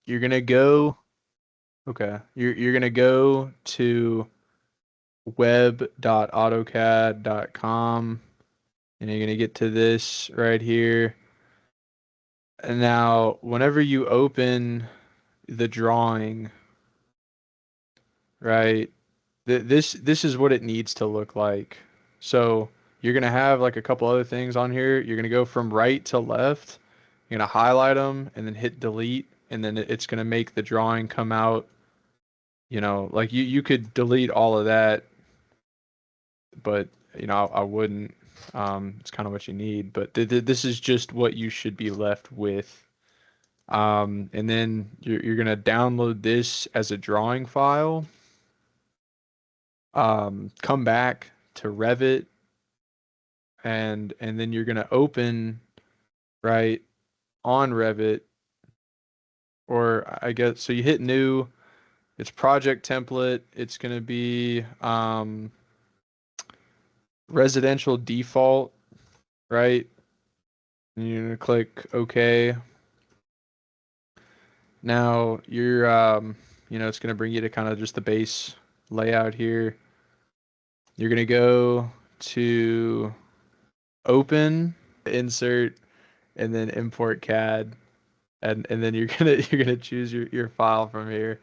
you're gonna go, okay, you're gonna go to web.autocad.com and you're gonna get to this right here. And now, whenever you open the drawing, right, this is what it needs to look like. So you're gonna have like a couple other things on here. You're gonna go from right to left. You're gonna highlight them and then hit delete, and then it's gonna make the drawing come out. You know, like you could delete all of that, but you know I wouldn't. It's kind of what you need, but this is just what you should be left with. And then you're gonna download this as a drawing file. Come back to Revit, and then you're gonna open right on Revit, or I guess so. You hit new. It's project template. It's gonna be residential default, right? And you're gonna click OK. Now you're you know, it's gonna bring you to kind of just the base layout here. You're gonna go to open, insert, and then import CAD, and then you're gonna choose your file from here.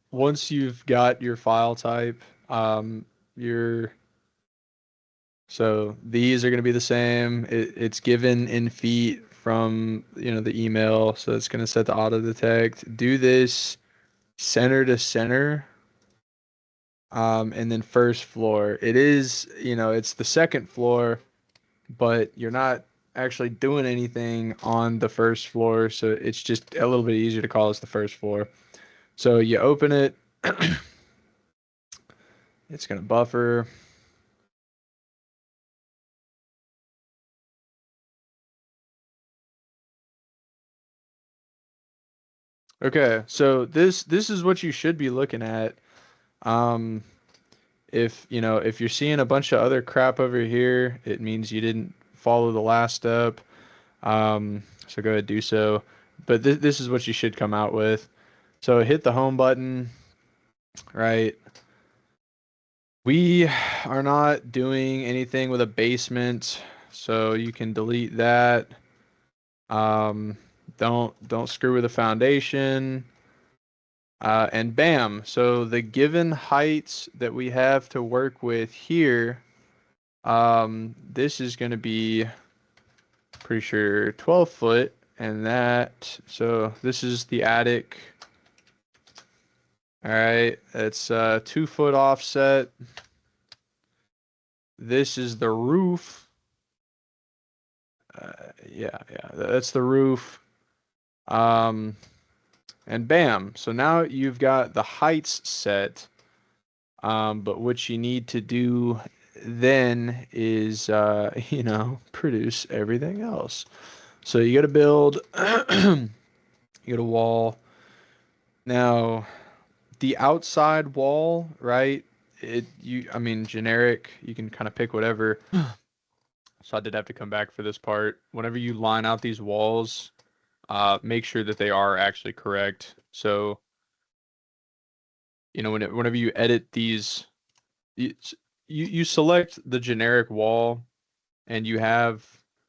Once you've got your file type, your so these are gonna be the same. It's given in feet from you know the email, so it's gonna set the auto detect. Do this center to center. And then first floor. It is, you know, it's the second floor, but you're not actually doing anything on the first floor, so it's just a little bit easier to call this the first floor. So you open it, it's gonna buffer. Okay, so this is what you should be looking at. Um, if you know if you're seeing a bunch of other crap over here, it means you didn't follow the last step. So go ahead and do so. But this is what you should come out with. So hit the home button, right? We are not doing anything with a basement, so you can delete that. Um, don't screw with the foundation. And bam. So the given heights that we have to work with here, this is going to be pretty sure 12 foot, and that, so this is the attic. All right, it's 2 foot offset. This is the roof. Yeah, that's the roof. And bam. So now you've got the heights set. But what you need to do then is, you know, produce everything else. So you got to build, you got a wall. Now, the outside wall, right? I mean, generic, you can kind of pick whatever. So I did have to come back for this part. Whenever you line out these walls, make sure that they are actually correct. So, you know, whenever you edit these, you select the generic wall and you have,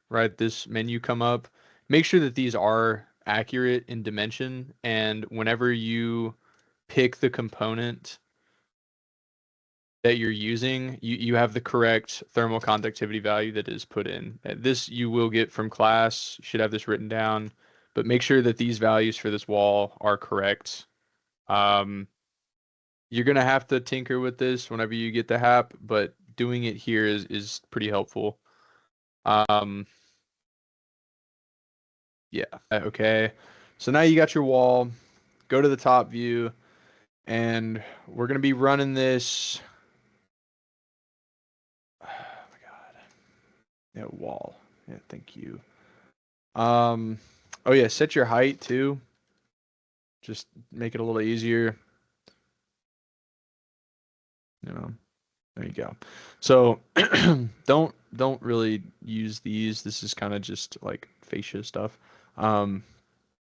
right, this menu come up. Make sure that these are accurate in dimension. And whenever you pick the component that you're using, you have the correct thermal conductivity value that is put in. This you will get from class. You should have this written down, but make sure that these values for this wall are correct. Um, you're gonna have to tinker with this whenever you get the HAP, but doing it here is pretty helpful. Um, yeah, okay. So now you got your wall. Go to the top view, and we're gonna be running this. Oh my God. Yeah, wall. Yeah, thank you. Oh yeah, set your height too. Just make it a little easier. You know, there you go. So don't really use these. This is kind of just like fascia stuff. Um,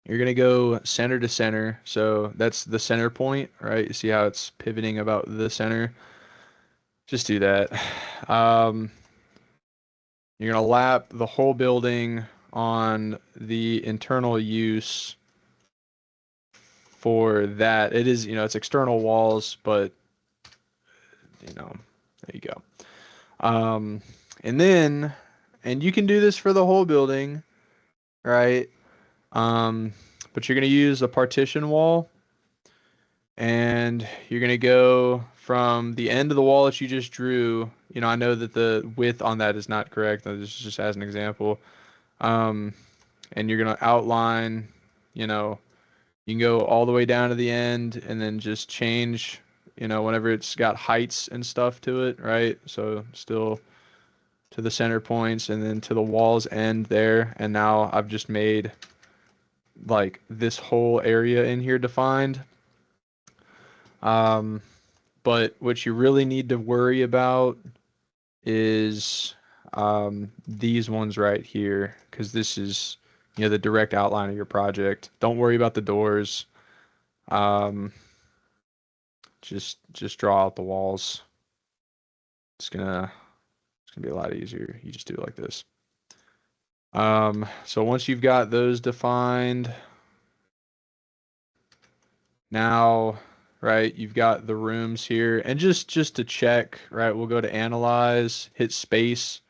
You're gonna go center to center. So that's the center point, right? You see how it's pivoting about the center? Just do that. Um, you're gonna lap the whole building on the internal use for that. It is, it's external walls, but there you go. Um, and then, and you can do this for the whole building, right? Um, but you're gonna use a partition wall, and you're gonna go from the end of the wall that you just drew. I know that the width on that is not correct. This is just as an example. Um, and you're gonna outline, you know, you can go all the way down to the end and then just change, whenever it's got heights and stuff to it, right? So still to the center points and then to the wall's end there. And now I've just made like this whole area in here defined. Um, but what you really need to worry about is these ones right here, because this is, the direct outline of your project. Don't worry about the doors. Um, just draw out the walls. It's gonna be a lot easier. You just do it like this. So once you've got those defined, now, right, you've got the rooms here, and just to check, right, we'll go to analyze, hit space,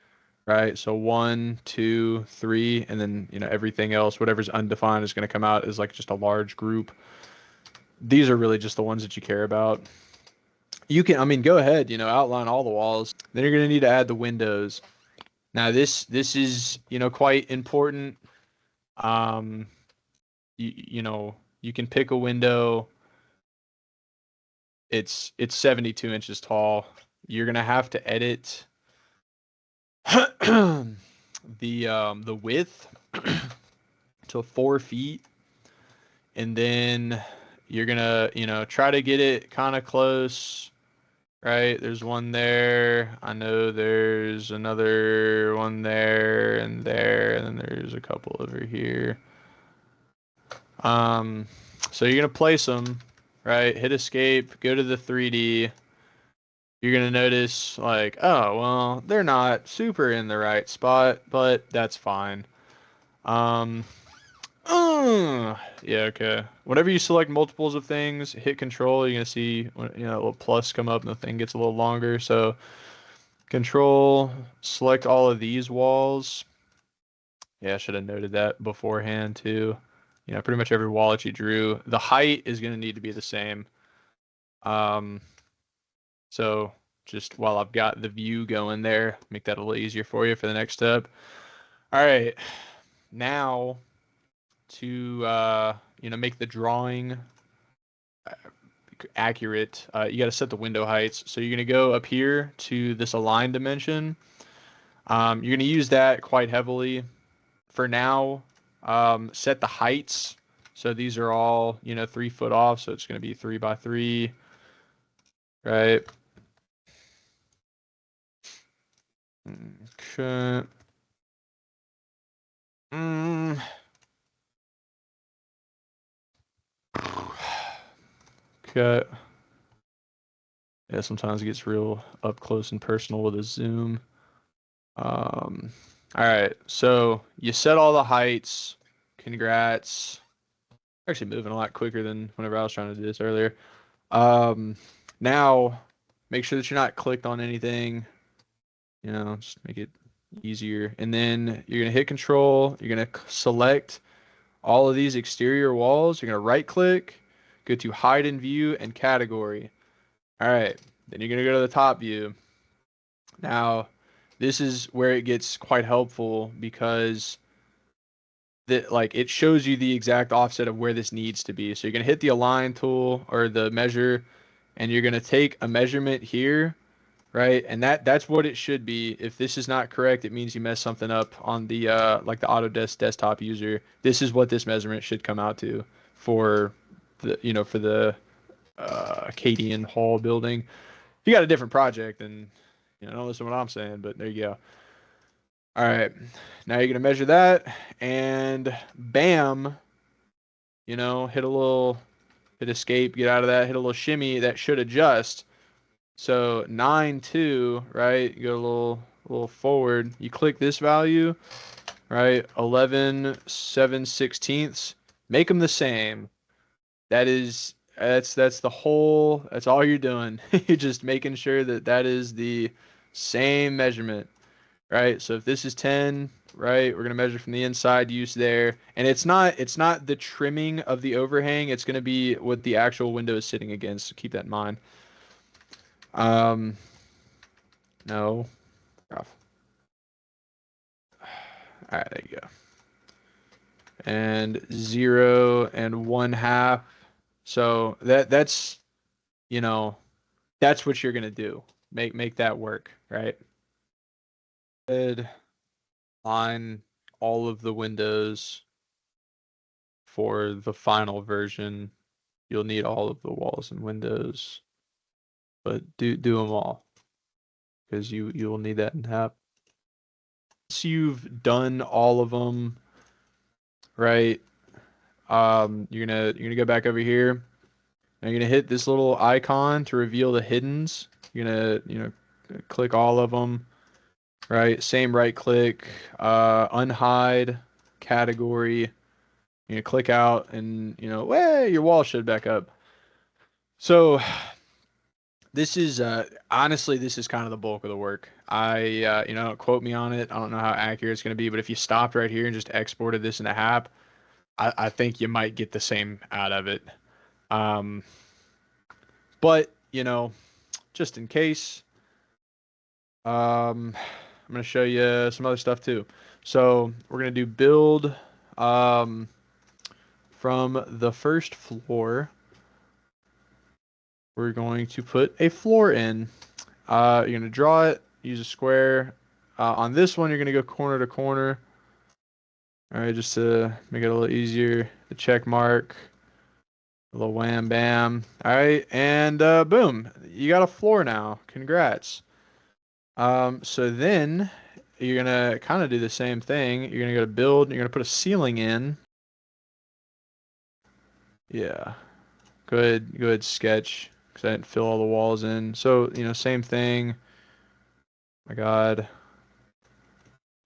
right? So 1, 2, 3, and then everything else, whatever's undefined, is going to come out as like just a large group. These are really just the ones that you care about. You can, I mean, go ahead, outline all the walls. Then you're going to need to add the windows. Now this is quite important. Um, you can pick a window. It's 72 inches tall. You're gonna have to edit the width to 4 feet, and then you're gonna try to get it kind of close. Right, there's one there. I know there's another one there, and then there's a couple over here. So you're gonna place them, right? Hit escape, go to the 3D. You're gonna notice like, oh, well, they're not super in the right spot, but that's fine. Um, yeah, okay. Whenever you select multiples of things, hit control, you're gonna see, a little plus come up and the thing gets a little longer. So control, select all of these walls. Yeah, I should have noted that beforehand too. Pretty much every wall that you drew. The height is gonna need to be the same. So just while I've got the view going there, make that a little easier for you for the next step. All right, now to make the drawing accurate, you got to set the window heights. So you're gonna go up here to this align dimension. You're gonna use that quite heavily. For now, set the heights. So these are all 3 foot off. So it's gonna be 3 by 3, right? Okay. Okay. Yeah, sometimes it gets real up close and personal with a zoom. All right, so you set all the heights. Congrats. Actually moving a lot quicker than whenever I was trying to do this earlier. Now make sure that you're not clicked on anything. Just make it easier. And then you're gonna hit control. You're gonna select all of these exterior walls. You're gonna right click, go to hide in view and category. All right, then you're gonna go to the top view. Now, this is where it gets quite helpful because it shows you the exact offset of where this needs to be. So you're gonna hit the align tool or the measure, and you're gonna take a measurement here, right? And that's what it should be. If this is not correct, it means you messed something up on the like the Autodesk desktop user. This is what this measurement should come out to for the Acadian Hall building. If you got a different project, then don't listen to what I'm saying, but there you go. All right, now you're gonna measure that, and bam, you know, hit escape, get out of that, hit a little shimmy, that should adjust. So 9.2, right? You go a little forward. You click this value, right? 11.7/16. Make them the same. That's the whole. That's all you're doing. You're just making sure that that is the same measurement, right? So if this is 10, right, we're gonna measure from the inside use there, and it's not the trimming of the overhang. It's gonna be what the actual window is sitting against. So keep that in mind. Um, no. Rough. All right, there you go. And 0 and 1/2. So that's you know that's what you're gonna do. Make that work, right? Good. Line all of the windows for the final version. You'll need all of the walls and windows, but do them all because you'll need that in HAP. Once you've done all of them, right? You're gonna go back over here. And you're gonna hit this little icon to reveal the hiddens. You're gonna click all of them, right? Same right click, unhide category. You're gonna click out, and your wall should back up. So this is honestly, this is kind of the bulk of the work. Don't quote me on it. I don't know how accurate it's gonna be, but if you stopped right here and just exported this into HAP, I think you might get the same out of it. Um, but just in case, I'm gonna show you some other stuff too. So we're gonna do build um, from the first floor. We're going to put a floor in. You're gonna draw it, use a square. On this one, you're gonna go corner to corner. All right, just to make it a little easier. The check mark, a little wham bam. All right, and boom, you got a floor now. Congrats. So then you're gonna kind of do the same thing. You're gonna go to build, and you're gonna put a ceiling in. Yeah. Go ahead, sketch, because I didn't fill all the walls in. So, same thing. My God.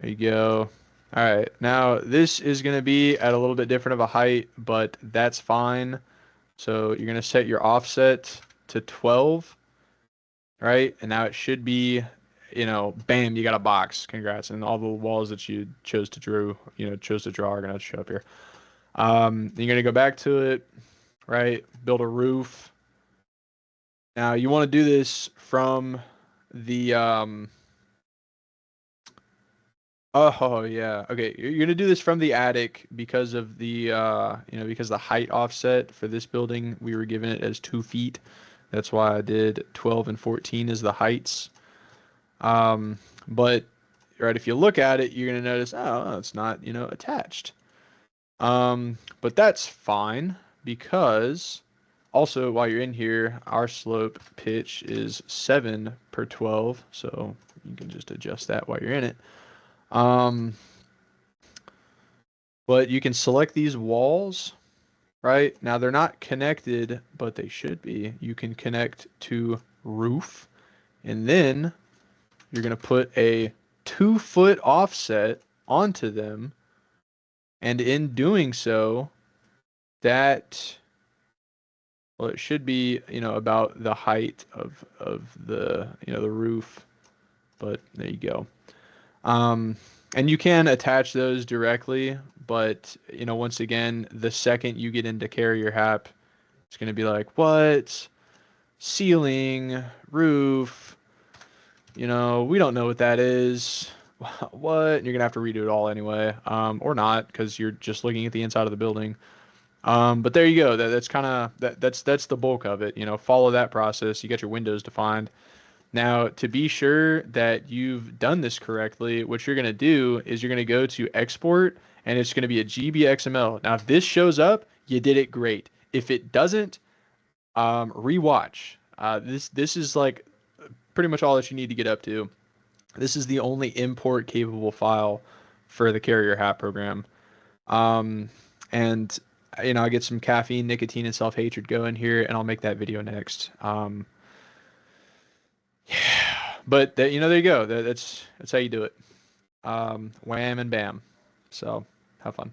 There you go. All right. Now, this is going to be at a little bit different of a height, but that's fine. So, you're going to set your offset to 12, right? And now it should be, bam, you got a box. Congrats. And all the walls that you chose to draw are going to show up here. You're going to go back to it, right? Build a roof. Now you want to do this from the oh yeah, okay, you're gonna do this from the attic because of the because the height offset for this building we were given it as 2 feet. That's why I did 12 and 14 as the heights. But right, if you look at it, you're gonna notice, oh, it's not attached. But that's fine because also while you're in here, our slope pitch is 7/12, so you can just adjust that while you're in it. But you can select these walls, right? Now they're not connected, but they should be. You can connect to roof, and then you're gonna put a 2-foot offset onto them, and in doing so, that it should be, about the height of the, the roof, but there you go. And you can attach those directly, but, once again, the second you get into carrier HAP, it's going to be like, what? Ceiling, roof, we don't know what that is. What? And you're going to have to redo it all anyway, or not, because you're just looking at the inside of the building. But there you go. That's kind of that's the bulk of it. Follow that process. You got your windows defined. Now, to be sure that you've done this correctly, what you're going to do is you're going to go to export, and it's going to be a GBXML. Now, if this shows up, you did it great. If it doesn't, rewatch. This is like pretty much all that you need to get up to. This is the only import capable file for the Carrier HAP program. And you know, I get some caffeine, nicotine, and self-hatred going here, and I'll make that video next. Yeah, but that, you know, there you go. That's how you do it. Wham and bam. So have fun.